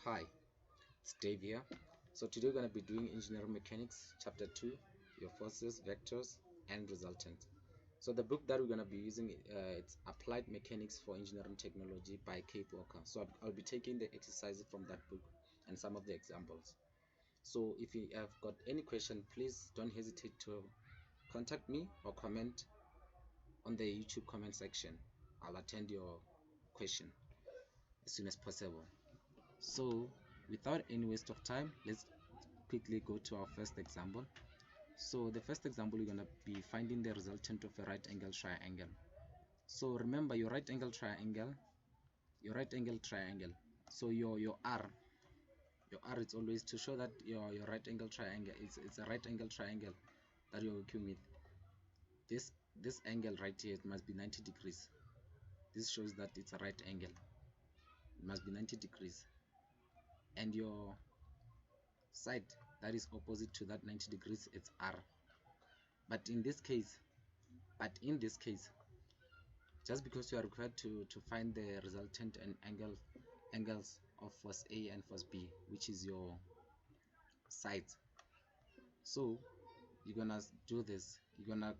Hi, it's Dave here. So today we're going to be doing engineering mechanics chapter 2, your forces, vectors and resultant. So the book that we're going to be using, it's Applied Mechanics for Engineering Technology by Kate Walker. So I'll be taking the exercises from that book and some of the examples. So if you have got any question, please don't hesitate to contact me or comment on the YouTube comment section. I'll attend your question as soon as possible. So without any waste of time, let's quickly go to our first example. So the first example, we're going to be finding the resultant of a right angle triangle. So remember your right angle triangle, so your R is always to show that your right angle triangle it's a right angle triangle that you're working with. This angle right here, it must be 90 degrees. This shows that it's a right angle. It must be 90 degrees. And your side that is opposite to that 90 degrees, it's R. But in this case, just because you are required to find the resultant and angles of force A and force B, which is your sides, so you're gonna do this. You're gonna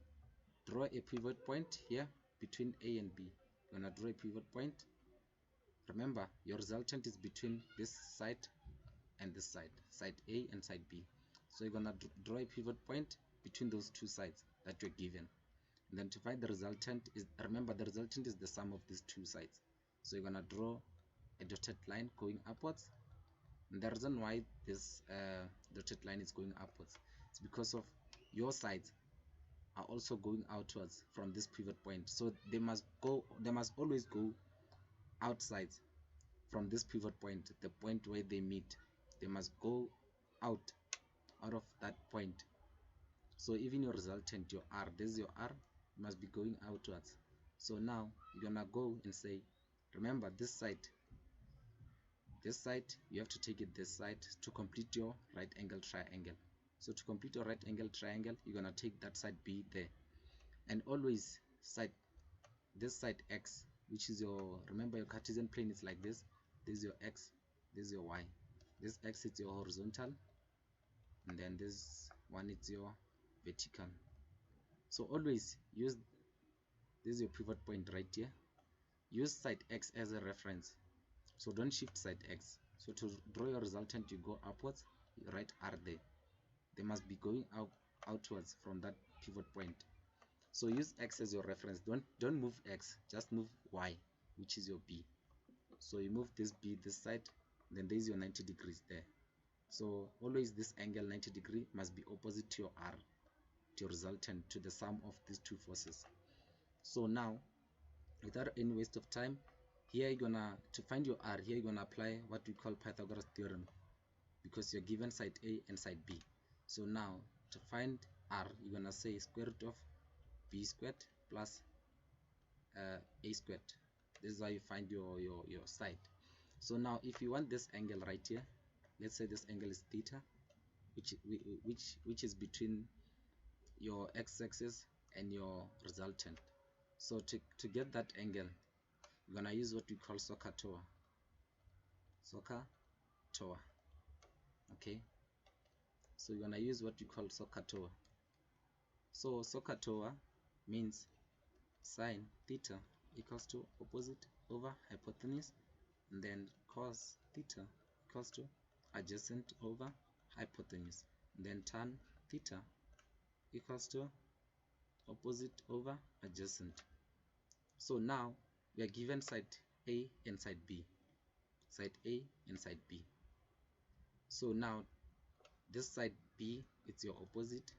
draw a pivot point here between A and B. You're gonna draw a pivot point. Remember, your resultant is between this side and this side, side A and side B. So you're gonna draw a pivot point between those two sides that you're given. And then to find the resultant, is remember the resultant is the sum of these two sides. So you're gonna draw a dotted line going upwards. And the reason why this dotted line is going upwards is because of your sides are also going outwards from this pivot point. So they must always go outside from this pivot point, the point where they meet. They must go out of that point. So even your resultant, your R, this is your R, must be going outwards. So now you're gonna go and say, remember this side, you have to take it this side to complete your right angle triangle. So to complete your right angle triangle, you're gonna take that side B there, and always this side X, which is your, remember your Cartesian plane is like this. This is your X, this is your Y. This X is your horizontal, and then this one is your vertical. So always use, this is your pivot point right here. Use side X as a reference, so don't shift side X. So to draw your resultant, you go upwards, you write R there. They must be going outwards from that pivot point. So use X as your reference. Don't move X, just move Y, which is your B. So you move this B this side, then there is your 90 degrees there. So always this angle 90 degree must be opposite to your R, to your resultant, to the sum of these two forces. So now, without any waste of time, here you're gonna, to find your R, here you're gonna apply what we call Pythagoras theorem, because you're given side A and side B. So now to find R, you're gonna say square root of B squared plus A squared. This is how you find your side. So now if you want this angle right here, let's say this angle is theta, which is between your x-axis and your resultant. So to get that angle, we're gonna use what we call SOHCAHTOA. Okay, so we're gonna use what we call SOHCAHTOA. So SOHCAHTOA means sine theta equals to opposite over hypotenuse, and then cos theta equals to adjacent over hypotenuse, and then tan theta equals to opposite over adjacent. So now we are given side A and side B. Side A and side B. So now this side B, it's your opposite.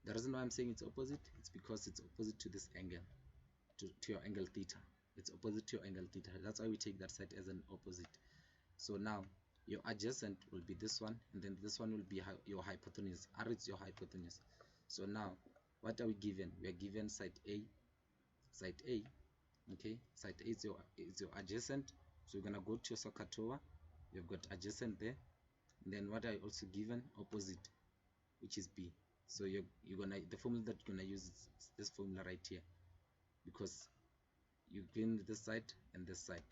The reason why I'm saying it's opposite, it's because it's opposite to this angle, to your angle theta. It's opposite to your angle theta. That's why we take that side as an opposite. So now your adjacent will be this one, and then this one will be your hypotenuse. R is your hypotenuse. So now what are we given? We are given side A. Okay, side A is your adjacent. So we're gonna go to your SOHCAHTOA. You've got adjacent there, and then what are you also given? Opposite, which is B. So you're gonna, the formula that you're gonna use is this formula right here, because you're given this side and this side.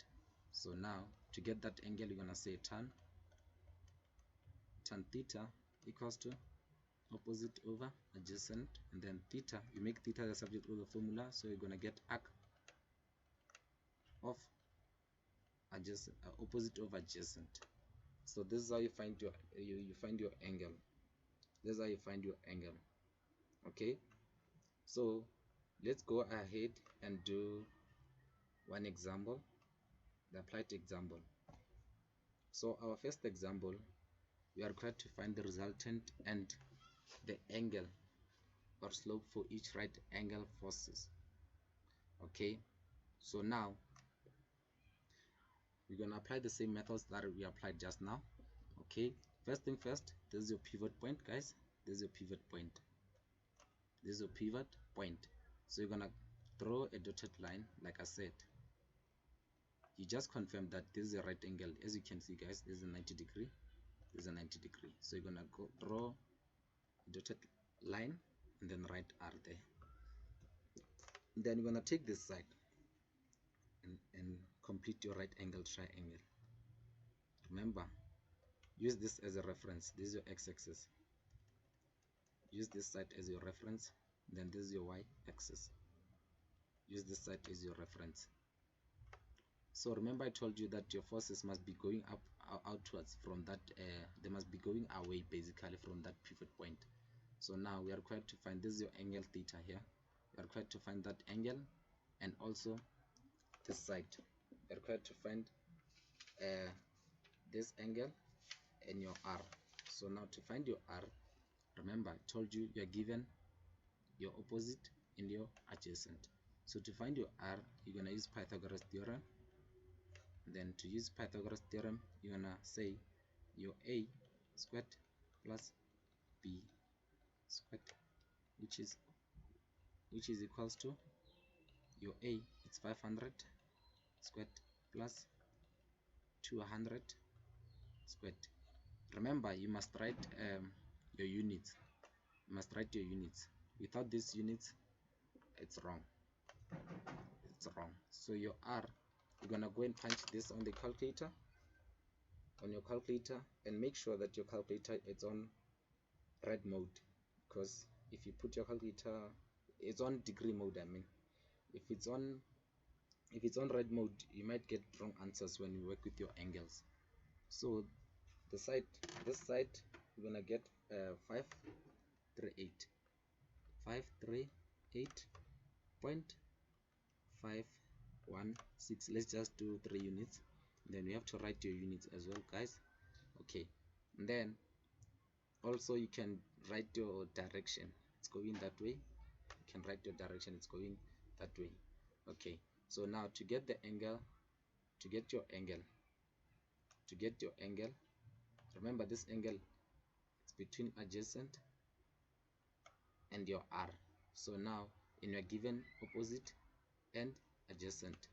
So now to get that angle, you're gonna say tan theta equals to opposite over adjacent, and then theta, you make theta the subject of the formula, so you're gonna get arc of adjacent, opposite over adjacent. So this is how you find your angle. This is how you find your angle. Okay, so let's go ahead and do one example, the applied example. So our first example, we are required to find the resultant and the angle or slope for each right angle forces. Okay, so now we're going to apply the same methods that we applied just now. Okay, first thing first, this is your pivot point, guys. This is your pivot point. This is your pivot point. So you're going to draw a dotted line. Like I said, you just confirm that this is a right angle. As you can see, guys, this is a 90 degree. This is a 90 degree. So you're going to go draw a dotted line and then write R there. Then you're going to take this side and complete your right angle triangle. Remember, use this as a reference. This is your x-axis. Use this side as your reference. Then this is your y-axis. Use this side as your reference. So remember, I told you that your forces must be going up outwards from that. They must be going away basically from that pivot point. So now we are required to find, this is your angle theta here. We are required to find that angle and also this side. We are required to find this angle and your R. So now to find your R, remember I told you you are given your opposite and your adjacent. So to find your R, you're gonna use Pythagoras theorem. Then to use Pythagoras theorem, you're gonna say your A squared plus B squared, which is equals to your A, it's 500 squared plus 200 squared. Remember, you must write your units. You must write your units. Without these units, it's wrong. It's wrong. So your R, you're gonna go and punch this on the calculator, and make sure that your calculator is on red mode, because if you put your calculator, it's on degree mode. I mean, if it's on red mode, you might get wrong answers when you work with your angles. So this side, you're gonna get 538.516. Let's just do 3 units. Then we have to write your units as well, guys. Okay, and then also you can write your direction. It's going that way. You can write your direction. It's going that way. Okay, so now to get the angle, to get your angle, remember this angle is between adjacent and your R. So now in your given opposite and adjacent,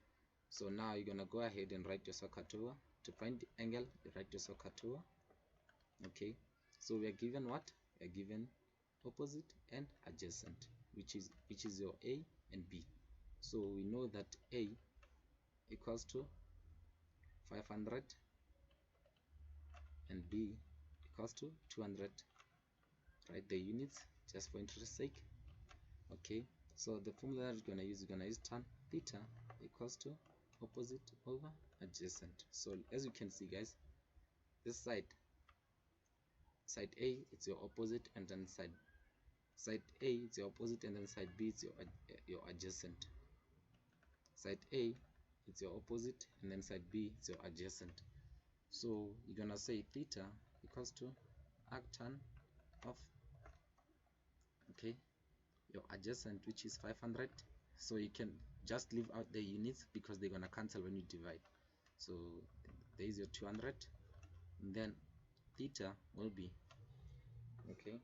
so now you're gonna go ahead and write your SOHCAHTOA. To find the angle, you write your SOHCAHTOA. Okay, so we are given what? We are given opposite and adjacent, which is your A and B. So we know that A equals to 500 and B equals to 200. Write the units just for interest sake. Okay, so the formula that you're gonna use tan theta equals to opposite over adjacent. So as you can see, guys, this side A, it's your opposite, and then side A, it's your opposite, and then side B, it's your adjacent. Side A, it's your opposite, and then side B, it's your adjacent. So you're gonna say theta equals to arctan of, okay, your adjacent, which is 500. So you can just leave out the units because they're gonna cancel when you divide. So there is your 200, and then theta will be, okay,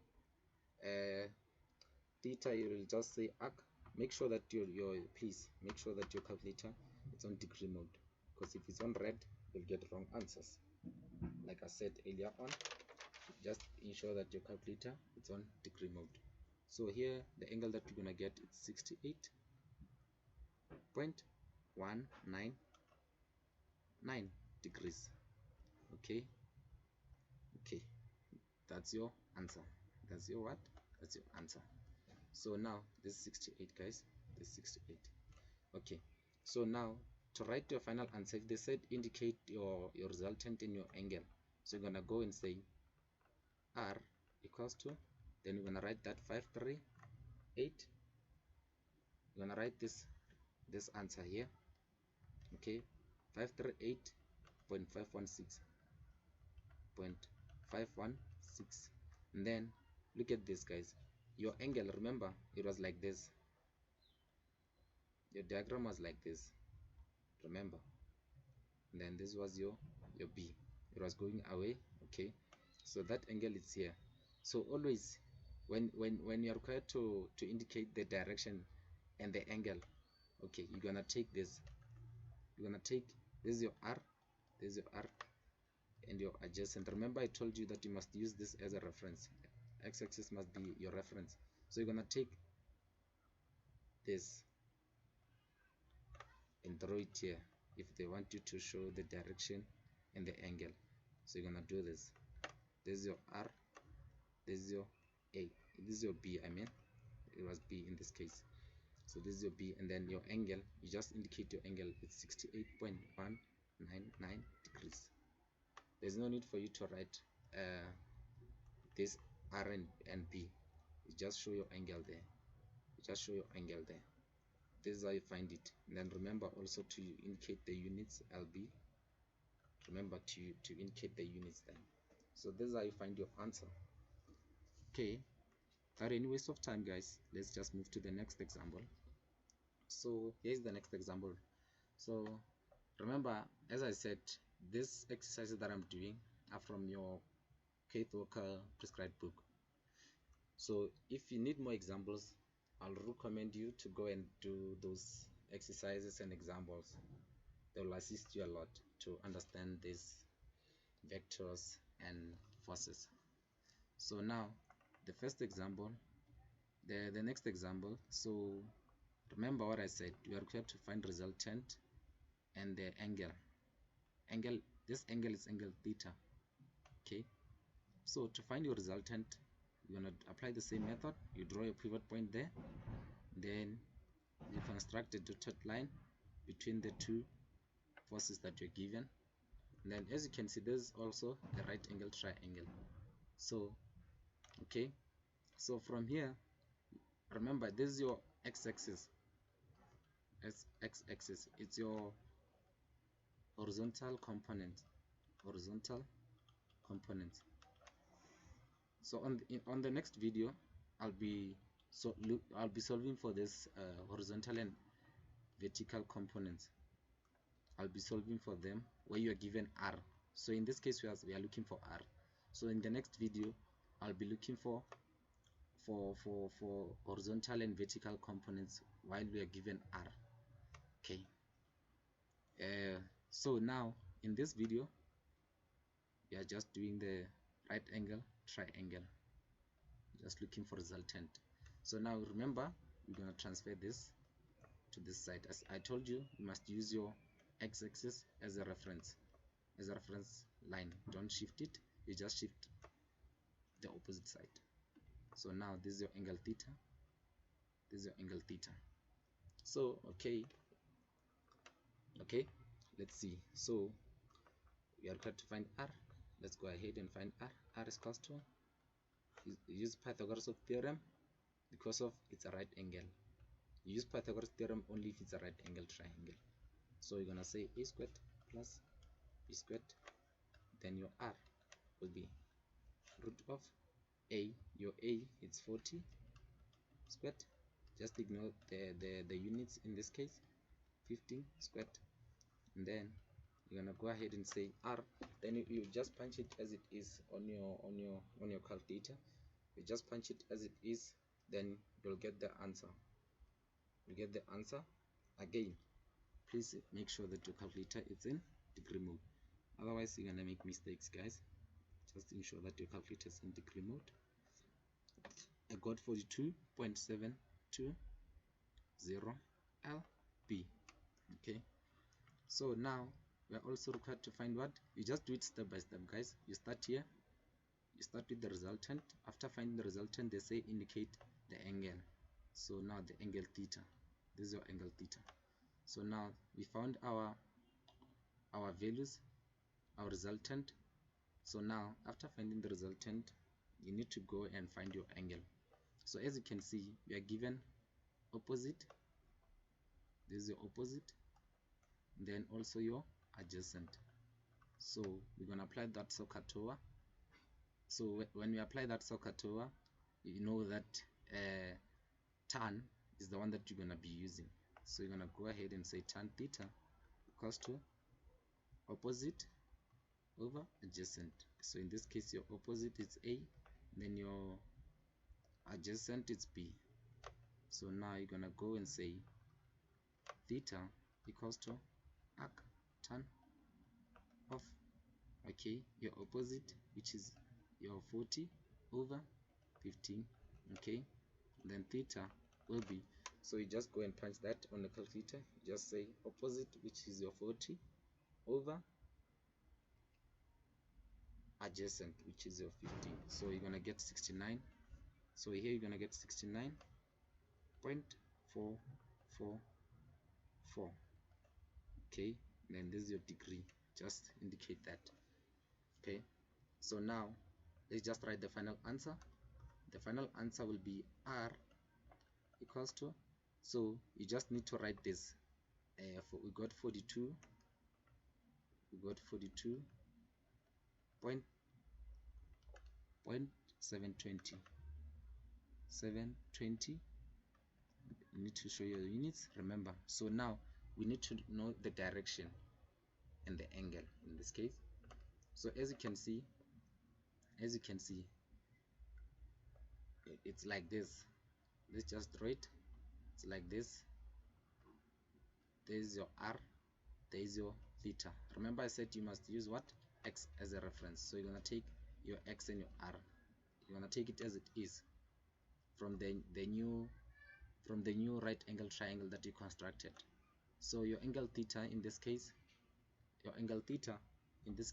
theta, you will just say arc. Make sure that please make sure that your calculator is on degree mode, because if it's on red, you'll get wrong answers. Like I said earlier on, just ensure that your calculator is on degree mode. So here the angle that we're gonna get is 68.199. degrees. Okay, that's your answer. That's your what? That's your answer. So now this is 68, guys. This is 68. Okay, so now to write your final answer, if they said indicate your resultant in your angle, so you're gonna go and say R equals to, then you're gonna write that 538. You're gonna write this answer here. Okay, 538.516, and then look at this, guys. Your angle, remember, it was like this. Your diagram was like this, remember, and then this was your B. It was going away. Okay, so that angle is here. So always when you're required to indicate the direction and the angle, okay, you're gonna take this. You're gonna take this is your R, this is your R, and your adjacent. Remember, I told you that you must use this as a reference. X-axis must be your reference. So you're gonna take this and draw it here if they want you to show the direction and the angle. So you're gonna do this. This is your R, this is your A, this is your B. I mean, it was B in this case. So this is your B, and then your angle, you just indicate your angle. It's 68.199 degrees. There's no need for you to write this R and B. You just show your angle there. You just show your angle there. This is how you find it. And then remember also to indicate the units LB. Remember to indicate the units then. So this is how you find your answer. Okay, without any waste of time, guys, let's just move to the next example. So here's the next example. So remember, as I said, these exercises that I'm doing are from your Keith Walker prescribed book. So if you need more examples, I'll recommend you to go and do those exercises and examples. They will assist you a lot to understand these vectors and forces. So now the first example, the next example. So remember what I said, you are required to find resultant and the angle. This angle is angle theta. Okay, so to find your resultant, you're going to apply the same method. You draw your pivot point there, then you construct a dotted line between the two forces that you're given, and then as you can see, there's also a right angle triangle. So okay, so from here, remember, this is your x-axis. X-axis, it's your horizontal component. So on the next video, I'll be solving for this horizontal and vertical components. I'll be solving for them where you are given R. So in this case, we are looking for R. So in the next video, I'll be looking for horizontal and vertical components while we are given R. Okay. So now in this video, we are just doing the right angle triangle, just looking for resultant. So now remember, we're going to transfer this to this side. As I told you, you must use your x-axis as a reference line. Don't shift it, you just shift the opposite side. So now this is your angle theta, this is your angle theta. So okay, let's see. So we are going to find R. Let's go ahead and find R. R is equals to, use Pythagoras theorem because of it's a right angle. You use Pythagoras theorem only if it's a right angle triangle. So you're gonna say a squared plus b squared, then your R will be root of a. Your a is 40 squared, just ignore the units in this case, 15 squared, and then you're gonna go ahead and say R. Then you just punch it as it is on your calculator. You just punch it as it is, then you'll get the answer. You get the answer. Again, please make sure that your calculator is in degree mode, otherwise you're gonna make mistakes, guys. Just ensure that your calculator is in degree mode. I got 42.720 lb. Okay, so now we are also required to find what? You just do it step by step, guys. You start here, you start with the resultant. After finding the resultant, they say indicate the angle. So now the angle theta, this is your angle theta. So now we found our values, our resultant. So now after finding the resultant, you need to go and find your angle. So as you can see, we are given opposite, this is your opposite, then also your adjacent. So we're going to apply that SOHCAHTOA. So when we apply that SOHCAHTOA, you know that tan is the one that you're going to be using. So you're going to go ahead and say tan theta equals to opposite over adjacent. So in this case, your opposite is A, then your adjacent is B. So now you're going to go and say theta equals to arc tan of, okay, your opposite, which is your 40 over 15, okay, then theta will be, so you just go and punch that on the calculator. You just say opposite, which is your 40 over adjacent, which is your 15. So you're gonna get 69. So here you're gonna get 69.444. okay, then this is your degree, just indicate that. Okay, so now let's just write the final answer. The final answer will be R equals to, so you just need to write this, we got 42, we got 42 point 720. You need to show your units, remember. So now we need to know the direction and the angle in this case. So as you can see, it's like this. Let's just draw it. It's like this. There is your R, there is your theta. Remember I said you must use what? X as a reference. So you're gonna take your X and your R. You're gonna take it as it is from the new right angle triangle that you constructed. So your angle theta in this case,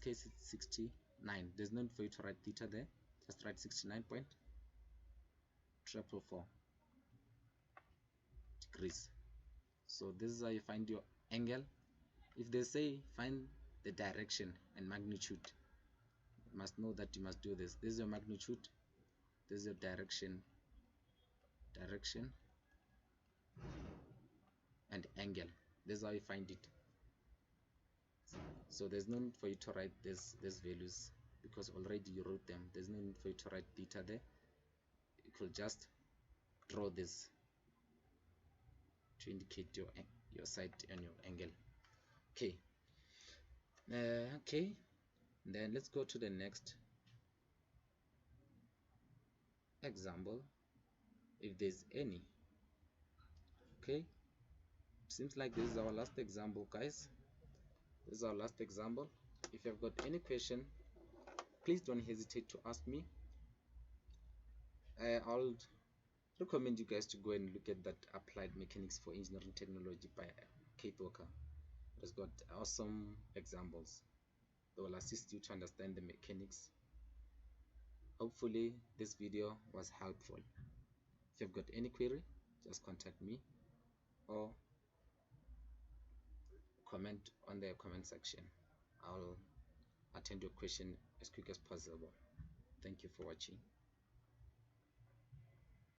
is 69. There's no need for you to write theta there. Just write 69.444 degrees. So this is how you find your angle. If they say find the direction and magnitude, you must know that you must do this. This is your magnitude, this is your direction and angle. This is how you find it. So there's no need for you to write these values because already you wrote them. There's no need for you to write theta there. You could just draw this to indicate your side and your angle. Okay. Okay. Then let's go to the next example, if there's any. Okay. Seems like this is our last example, guys. This is our last example. If you've got any question, please don't hesitate to ask me. I'll recommend you guys to go and look at that Applied Mechanics for Engineering Technology by Kate Walker. It has got awesome examples that will assist you to understand the mechanics. Hopefully this video was helpful. If you've got any query, just contact me or comment on the comment section. I'll attend your question as quick as possible. Thank you for watching.